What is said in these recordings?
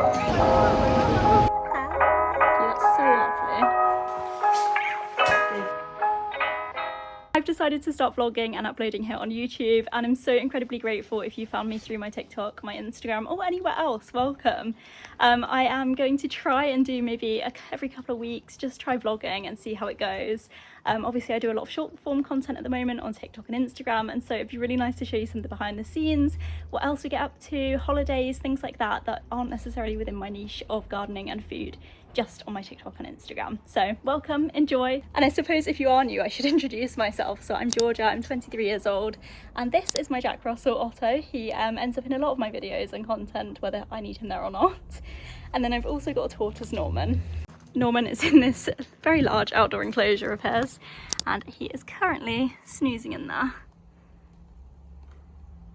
That's so lovely. I've decided to start vlogging and uploading here on YouTube, and I'm so incredibly grateful if you found me through my TikTok, my Instagram, or anywhere else. Welcome. I am going to try and do maybe every couple of weeks, just try vlogging and see how it goes. Obviously I do a lot of short form content at the moment on TikTok and Instagram, and so it'd be really nice to show you some of the behind the scenes, what else we get up to, holidays, things like that that aren't necessarily within my niche of gardening and food, just on my TikTok and Instagram. So welcome, enjoy. And I suppose if you are new, I should introduce myself. So I'm Georgia, I'm 23 years old, and this is my Jack Russell Otto. He ends up in a lot of my videos and content, whether I need him there or not. And then I've also got a tortoise, Norman. Norman is in this very large outdoor enclosure of his, and he is currently snoozing in there.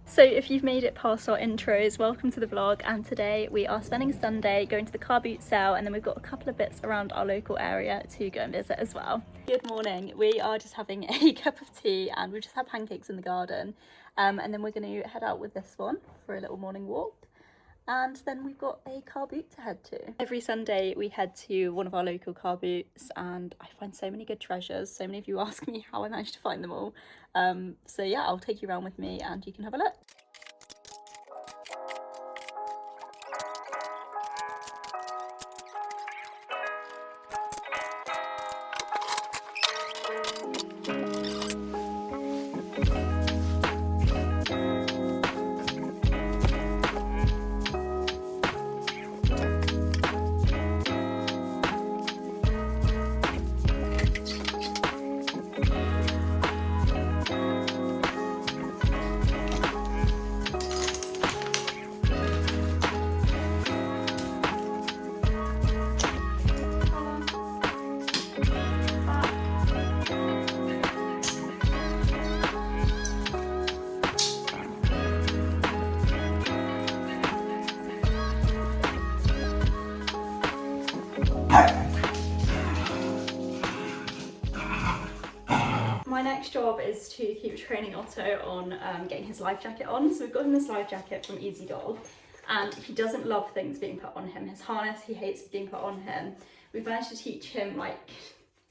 So if you've made it past our intros, welcome to the vlog, and today we are spending Sunday going to the car boot sale, and then we've got a couple of bits around our local area to go and visit as well. Good morning. We are just having a cup of tea and we've just had pancakes in the garden, and then we're going to head out with this one for a little morning walk. And then we've got a car boot to head to. Every Sunday we head to one of our local car boots, and I find so many good treasures. So many of you ask me how I managed to find them all. So yeah, I'll take you around with me and you can have a look. My next job is to keep training Otto on getting his life jacket on. So we've got him this life jacket from Easy Dog, and he doesn't love things being put on him. His harness, he hates being put on him. We've managed to teach him like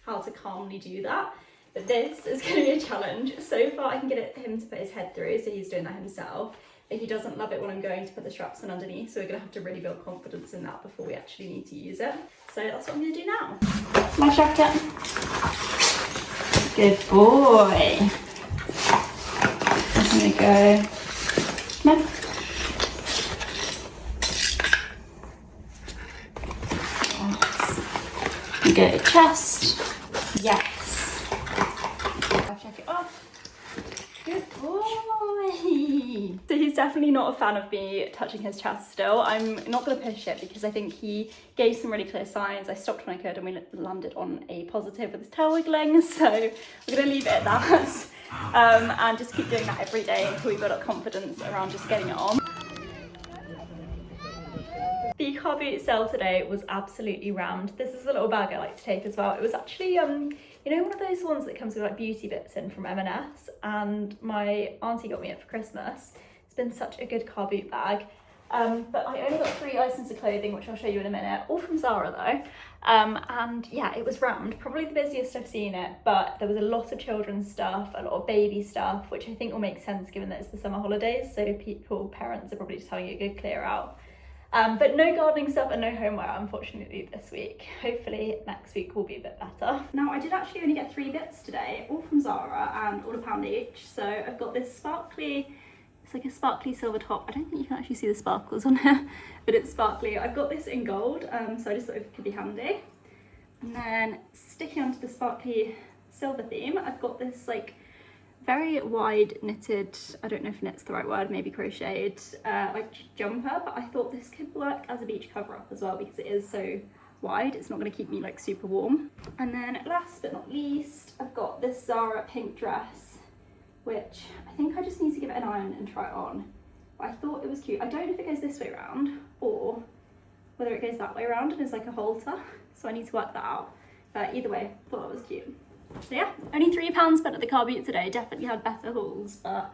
how to calmly do that, but this is going to be a challenge. So far I can get him to put his head through, so he's doing that himself, but he doesn't love it when I'm going to put the straps on underneath, so we're going to have to really build confidence in that before we actually need to use it. So that's what I'm going to do now. Life jacket. Good boy. I'm gonna go. Come on. Yes. Go chest. Yes. I'll check it off. Good boy. So he's definitely not a fan of me touching his chest still. I'm not going to push it because I think he gave some really clear signs. I stopped when I could and we landed on a positive with his tail wiggling. So we're going to leave it at that and just keep doing that every day until we build up confidence around just getting it on. The car boot sale today was absolutely rammed. This is a little bag I like to take as well. It was actually, you know, one of those ones that comes with like beauty bits in from M&S, and my auntie got me it for Christmas. It's been such a good car boot bag. But I only got 3 items of clothing, which I'll show you in a minute, all from Zara though. And yeah, it was rammed, probably the busiest I've seen it, but there was a lot of children's stuff, a lot of baby stuff, which I think will make sense given that it's the summer holidays, so parents are probably just having a good clear out. But no gardening stuff and no homeware, unfortunately, this week. Hopefully next week will be a bit better. Now, I did actually only get 3 bits today, all from Zara and all £1 each. So I've got this sparkly, it's like a sparkly silver top. I don't think you can actually see the sparkles on here, but it's sparkly. I've got this in gold, so I just thought it could be handy. And then sticking onto the sparkly silver theme, I've got this like very wide knitted, I don't know if knit's the right word, maybe crocheted, like jumper, but I thought this could work as a beach cover up as well because it is so wide. It's not going to keep me like super warm. And then last but not least, I've got this Zara pink dress, which I think I just need to give it an iron and try it on. But I thought it was cute. I don't know if it goes this way around or whether it goes that way around and is like a halter, so I need to work that out. But either way, I thought that was cute. So yeah, only £3 spent at the car boot today. Definitely had better hauls, but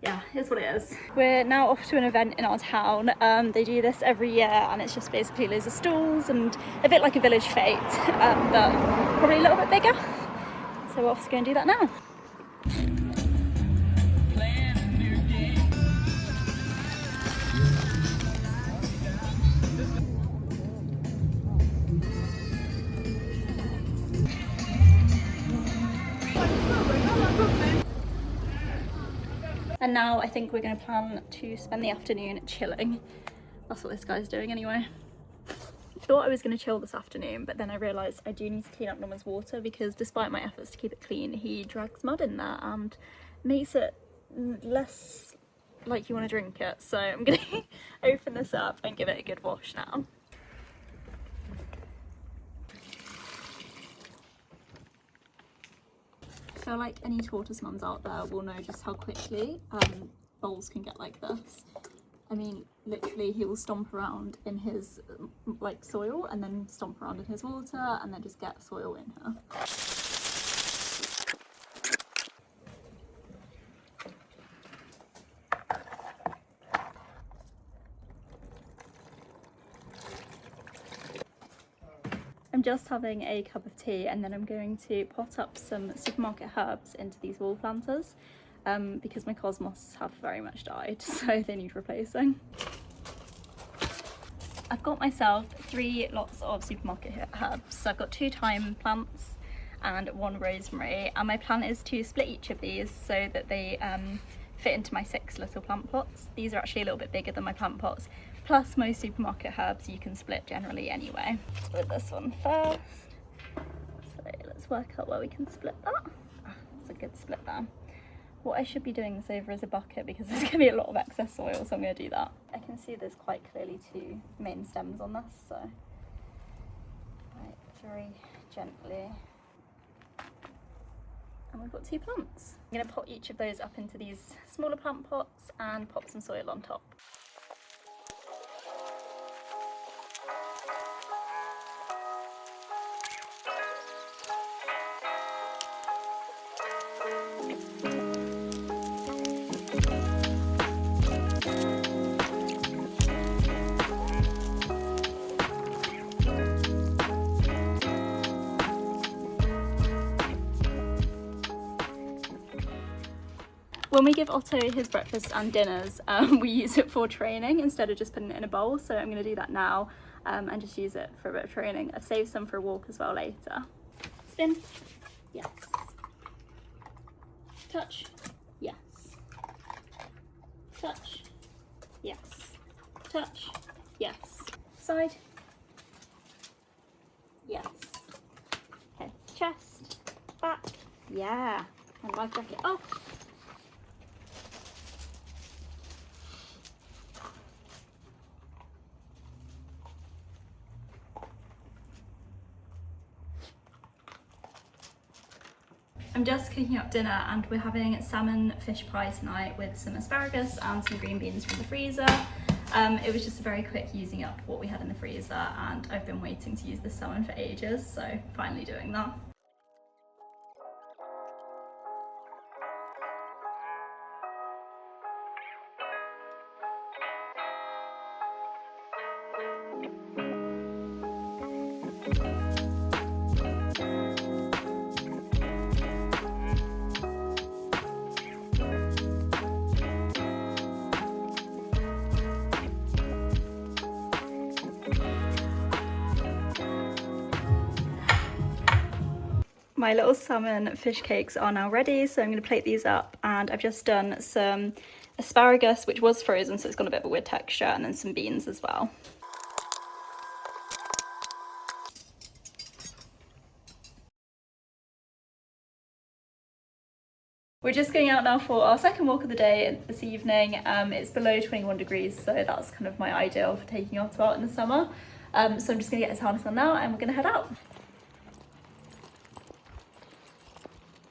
yeah, here's what it is. We're now off to an event in our town. They do this every year and it's just basically loads of stalls and a bit like a village fete, but probably a little bit bigger. So we're off to go and do that now. And now I think we're going to plan to spend the afternoon chilling. That's what this guy's doing anyway. Thought I was going to chill this afternoon, but then I realised I do need to clean up Noma's water because despite my efforts to keep it clean, he drags mud in there and makes it less like you want to drink it. So I'm going to open this up and give it a good wash now. I feel like any tortoise mums out there will know just how quickly bowls can get like this. I mean, literally he will stomp around in his like soil and then stomp around in his water and then just get soil in her. I'm just having a cup of tea and then I'm going to pot up some supermarket herbs into these wall planters because my cosmos have very much died, so they need replacing. I've got myself 3 lots of supermarket herbs. So I've got 2 thyme plants and 1 rosemary, and my plan is to split each of these so that they fit into my 6 little plant pots. These are actually a little bit bigger than my plant pots. Plus most supermarket herbs you can split generally anyway. Split this one first. So let's work out where we can split that. That's a good split there. What I should be doing this over is a bucket because there's going to be a lot of excess soil, so I'm going to do that. I can see there's quite clearly 2 main stems on this, so right, very gently. And we've got 2 plants. I'm going to pot each of those up into these smaller plant pots and pop some soil on top. When we give Otto his breakfast and dinners, we use it for training instead of just putting it in a bowl. So I'm going to do that now and just use it for a bit of training. I've saved some for a walk as well later. Spin. Yes. Touch. Yes. Touch. Yes. Touch. Yes. Side. Yes. Okay. Chest. Back. Yeah. And life jacket off. I'm just cooking up dinner and we're having salmon fish pie tonight with some asparagus and some green beans from the freezer. It was just a very quick using up what we had in the freezer, and I've been waiting to use this salmon for ages, so finally doing that. My little salmon fish cakes are now ready, so I'm going to plate these up, and I've just done some asparagus, which was frozen, so it's got a bit of a weird texture, and then some beans as well. We're just going out now for our second walk of the day this evening. It's below 21 degrees, so that's kind of my ideal for taking Otto out in the summer. So I'm just going to get his harness on now and we're going to head out.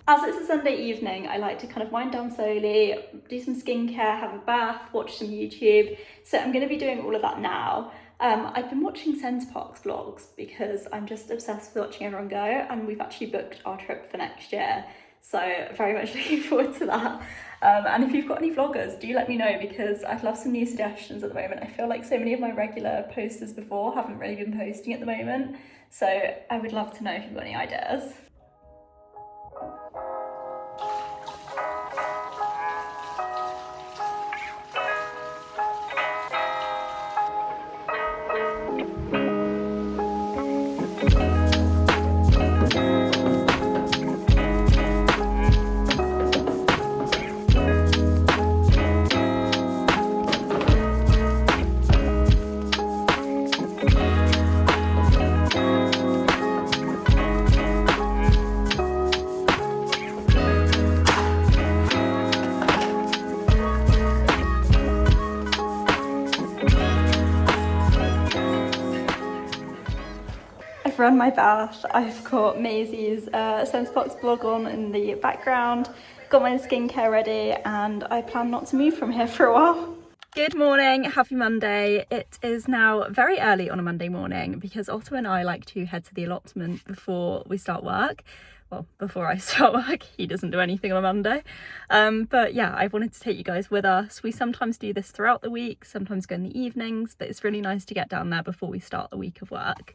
As it's a Sunday evening, I like to kind of wind down slowly, do some skincare, have a bath, watch some YouTube. So I'm going to be doing all of that now. I've been watching Centre Parks vlogs because I'm just obsessed with watching everyone go, and we've actually booked our trip for next year. So very much looking forward to that. And if you've got any vloggers, do let me know, because I'd love some new suggestions at the moment. I feel like so many of my regular posters before haven't really been posting at the moment. So I would love to know if you've got any ideas. I've run my bath, I've got Maisie's Sensebox blog on in the background, got my skincare ready, and I plan not to move from here for a while. Good morning, happy Monday. It is now very early on a Monday morning because Otto and I like to head to the allotment before we start work. Well, before I start work, he doesn't do anything on a Monday. But yeah, I wanted to take you guys with us. We sometimes do this throughout the week, sometimes go in the evenings, but it's really nice to get down there before we start the week of work.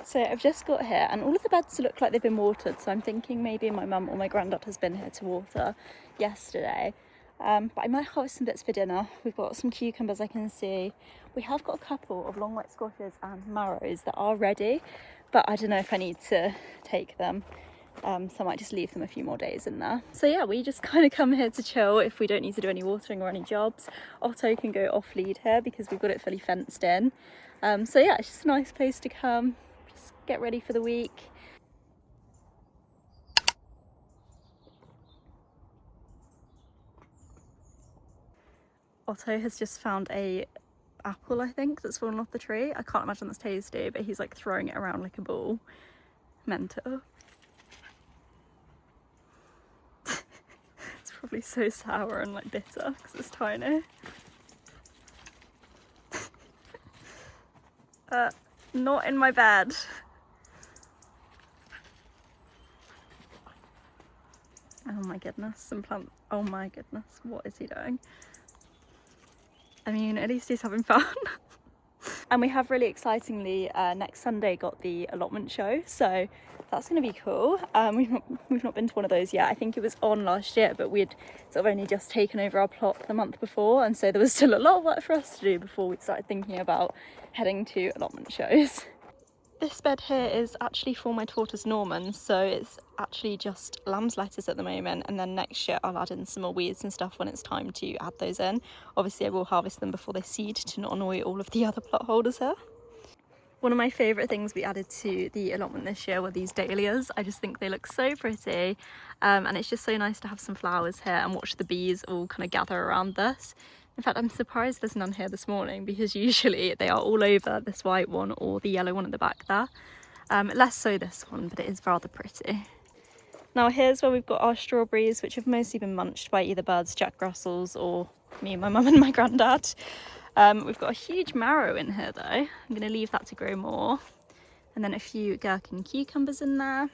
So I've just got here and all of the beds look like they've been watered, so I'm thinking maybe my mum or my granddad has been here to water yesterday. But I might harvest some bits for dinner. We've got some cucumbers I can see. We have got a couple of long white squashes and marrows that are ready, but I don't know if I need to take them. So I might just leave them a few more days in there. So yeah, we just kind of come here to chill if we don't need to do any watering or any jobs. Otto can go off lead here because we've got it fully fenced in. So yeah, it's just a nice place to come, just get ready for the week. Otto has just found a apple, I think, that's fallen off the tree. I can't imagine that's tasty, but he's like throwing it around like a ball. Mental. It's probably so sour and like bitter because it's tiny. Not in my bed. Oh my goodness, some plant. Oh my goodness, what is he doing? I mean, at least he's having fun. And we have really excitingly next Sunday got the allotment show, so that's going to be cool. We've not been to one of those yet. I think it was on last year, but we'd sort of only just taken over our plot the month before, and so there was still a lot of work for us to do before we started thinking about heading to allotment shows. This bed here is actually for my tortoise Norman, so it's actually just lamb's lettuce at the moment, and then next year I'll add in some more weeds and stuff when it's time to add those in. Obviously I will harvest them before they seed to not annoy all of the other plot holders here. One of my favourite things we added to the allotment this year were these dahlias. I just think they look so pretty, and it's just so nice to have some flowers here and watch the bees all kind of gather around this. In fact, I'm surprised there's none here this morning because usually they are all over this white one or the yellow one at the back there. Less so this one, but it is rather pretty. Now here's where we've got our strawberries, which have mostly been munched by either birds, Jack Russells, or me, my mum and my granddad. We've got a huge marrow in here though. I'm going to leave that to grow more. And then a few gherkin cucumbers in there.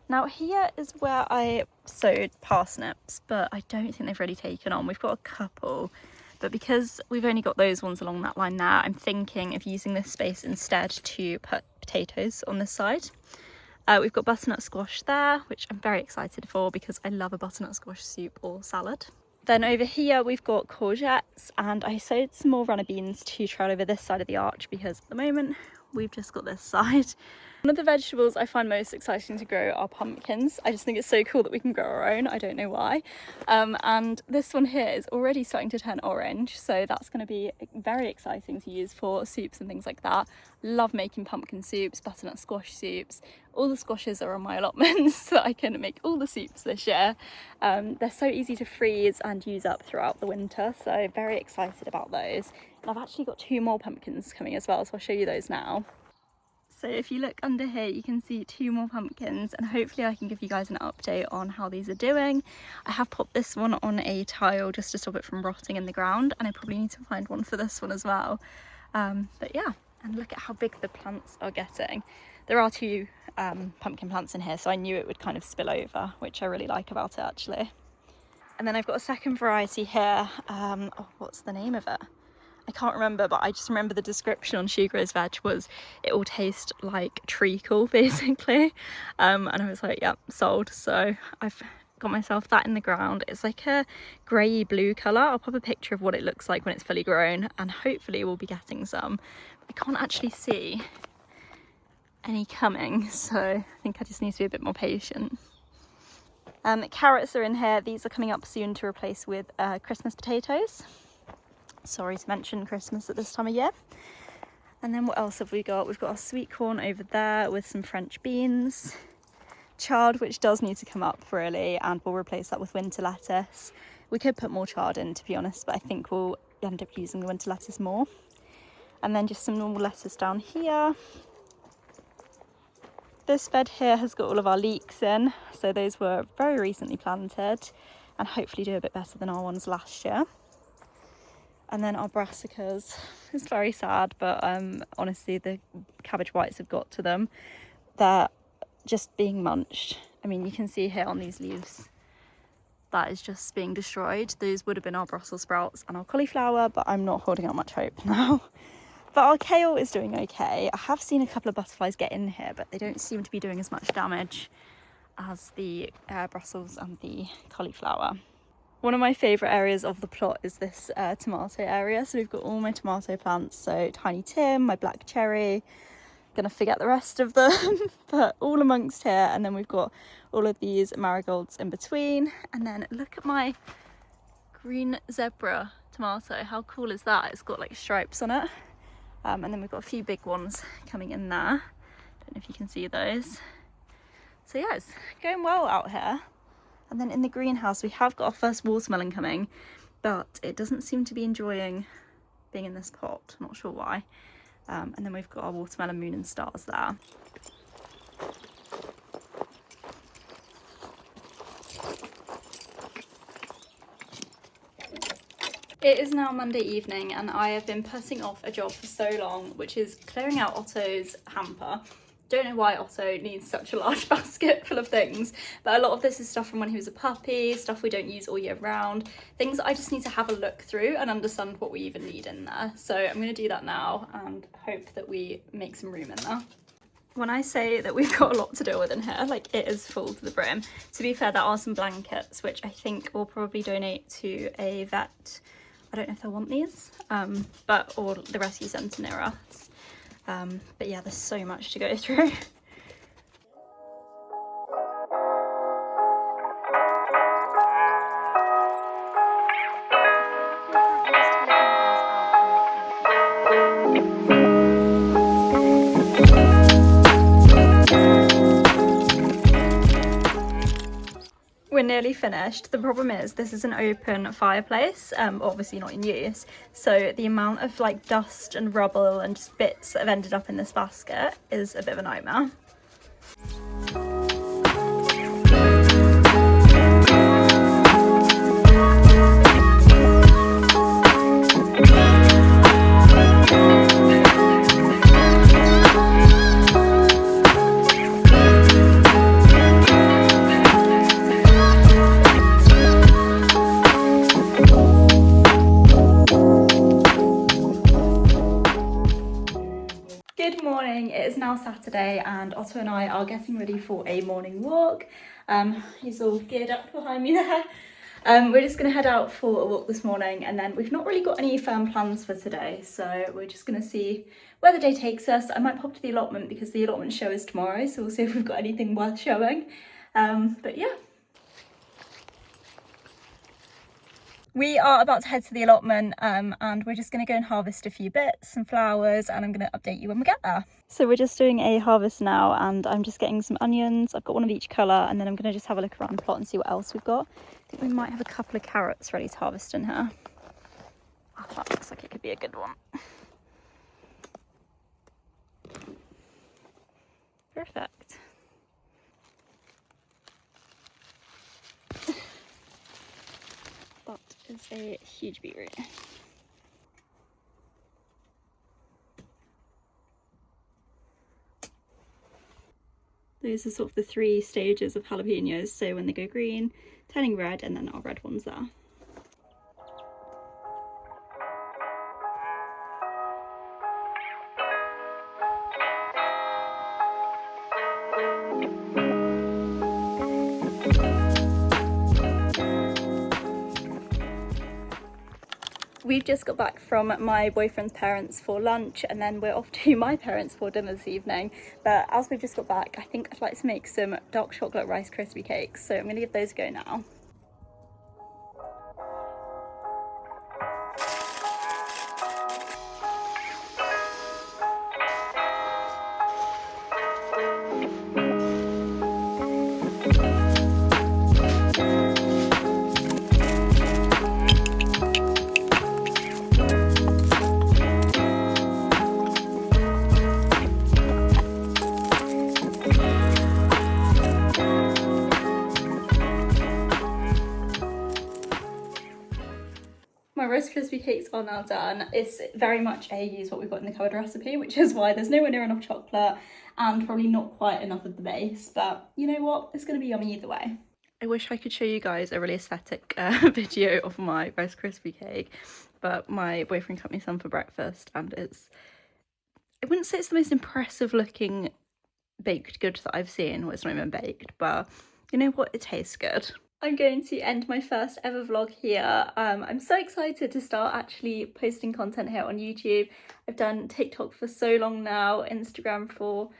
Now here is where I sowed parsnips, but I don't think they've really taken on. We've got a couple, but because we've only got those ones along that line now, I'm thinking of using this space instead to put potatoes on this side. We've got butternut squash there, which I'm very excited for because I love a butternut squash soup or salad. Then over here we've got courgettes, and I sowed some more runner beans to trail over this side of the arch because at the moment we've just got this side. One of the vegetables I find most exciting to grow are pumpkins. I just think it's so cool that we can grow our own. I don't know why. And this one here is already starting to turn orange, so that's going to be very exciting to use for soups and things like that. Love making pumpkin soups, butternut squash soups. All the squashes are on my allotments, so I can make all the soups this year. They're so easy to freeze and use up throughout the winter, so very excited about those. And I've actually got 2 more pumpkins coming as well, so I'll show you those now. So if you look under here, you can see 2 more pumpkins, and hopefully I can give you guys an update on how these are doing. I have popped this one on a tile just to stop it from rotting in the ground, and I probably need to find one for this one as well. But yeah, and look at how big the plants are getting. There are 2 pumpkin plants in here, so I knew it would kind of spill over, which I really like about it actually. And then I've got a second variety here. Oh, what's the name of it? I can't remember, but I just remember the description on She Grows Veg was it will taste like treacle basically. And I was like, yep, sold. So I've got myself that in the ground. It's like a grey blue colour. I'll pop a picture of what it looks like when it's fully grown, and hopefully we'll be getting some. I can't actually see any coming, so I think I just need to be a bit more patient. Carrots are in here. These are coming up soon to replace with Christmas potatoes. Sorry to mention Christmas at this time of year. And then what else have we got? We've got our sweet corn over there with some French beans. Chard, which does need to come up really, and we'll replace that with winter lettuce. We could put more chard in, to be honest, but I think we'll end up using the winter lettuce more. And then just some normal lettuce down here. This bed here has got all of our leeks in, so those were very recently planted and hopefully do a bit better than our ones last year. And then our brassicas, it's very sad, but honestly the cabbage whites have got to them. They're just being munched. I mean, you can see here on these leaves, that is just being destroyed. Those would have been our Brussels sprouts and our cauliflower, but I'm not holding out much hope now. But our kale is doing okay. I have seen a couple of butterflies get in here, but they don't seem to be doing as much damage as the Brussels and the cauliflower. One of my favourite areas of the plot is this tomato area. So we've got all my tomato plants. So Tiny Tim, my black cherry, gonna forget the rest of them, but all amongst here. And then we've got all of these marigolds in between. And then look at my green zebra tomato. How cool is that? It's got like stripes on it. And then we've got a few big ones coming in there. Don't know if you can see those. So yeah, it's going well out here. And then in the greenhouse, we have got our first watermelon coming, but it doesn't seem to be enjoying being in this pot. I'm not sure why. And then we've got our watermelon moon and stars there. It is now Monday evening, and I have been putting off a job for so long, which is clearing out Otto's hamper. Don't know why Otto needs such a large basket full of things, but a lot of this is stuff from when he was a puppy, stuff we don't use all year round, things I just need to have a look through and understand what we even need in there. So I'm going to do that now and hope that we make some room in there. When I say that we've got a lot to deal with in here, like it is full to the brim. To be fair, there are some blankets, which I think we'll probably donate to a vet. I don't know if they'll want these, or the rescue centre near us. But yeah, there's so much to go through. We're nearly finished. The problem is this is an open fireplace, obviously not in use, so the amount of like dust and rubble and just bits that have ended up in this basket is a bit of a nightmare. Good morning, it is now Saturday and Otto and I are getting ready for a morning walk. He's all geared up behind me there. We're just going to head out for a walk this morning, and then we've not really got any firm plans for today, so we're just going to see where the day takes us. I might pop to the allotment because the allotment show is tomorrow, so we'll see if we've got anything worth showing. But yeah. We are about to head to the allotment and we're just going to go and harvest a few bits, some flowers, and I'm going to update you when we get there. So we're just doing a harvest now and I'm just getting some onions. I've got one of each colour, and then I'm going to just have a look around the plot and see what else we've got. I think we might have a couple of carrots ready to harvest in here. Oh, that looks like it could be a good one. Perfect. That is a huge beetroot. Those are sort of the 3 stages of jalapenos. So when they go green, turning red, and then our red ones there. We've just got back from my boyfriend's parents for lunch, and then we're off to my parents for dinner this evening. But as we've just got back, I think I'd like to make some dark chocolate Rice Krispie cakes, so I'm going to give those a go now. My Rice Krispie cakes are now done. It's very much a use what we've got in the cupboard recipe, which is why there's nowhere near enough chocolate and probably not quite enough of the base, but you know what, it's going to be yummy either way. I wish I could show you guys a really aesthetic video of my Rice Krispie cake, but my boyfriend cut me some for breakfast, and I wouldn't say it's the most impressive looking baked good that I've seen. Well, it's not even baked, but you know what, it tastes good. I'm going to end my first ever vlog here. I'm so excited to start actually posting content here on YouTube. I've done TikTok for so long now, Instagram for,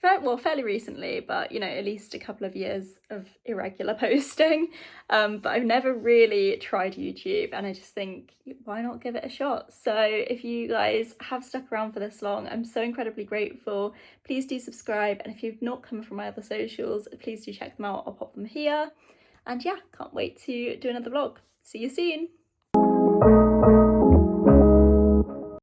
well, fairly recently, but you know, at least a couple of years of irregular posting. But I've never really tried YouTube, and I just think, why not give it a shot? So if you guys have stuck around for this long, I'm so incredibly grateful. Please do subscribe, and if you've not come from my other socials, please do check them out. I'll pop them here. And yeah, can't wait to do another vlog. See you soon.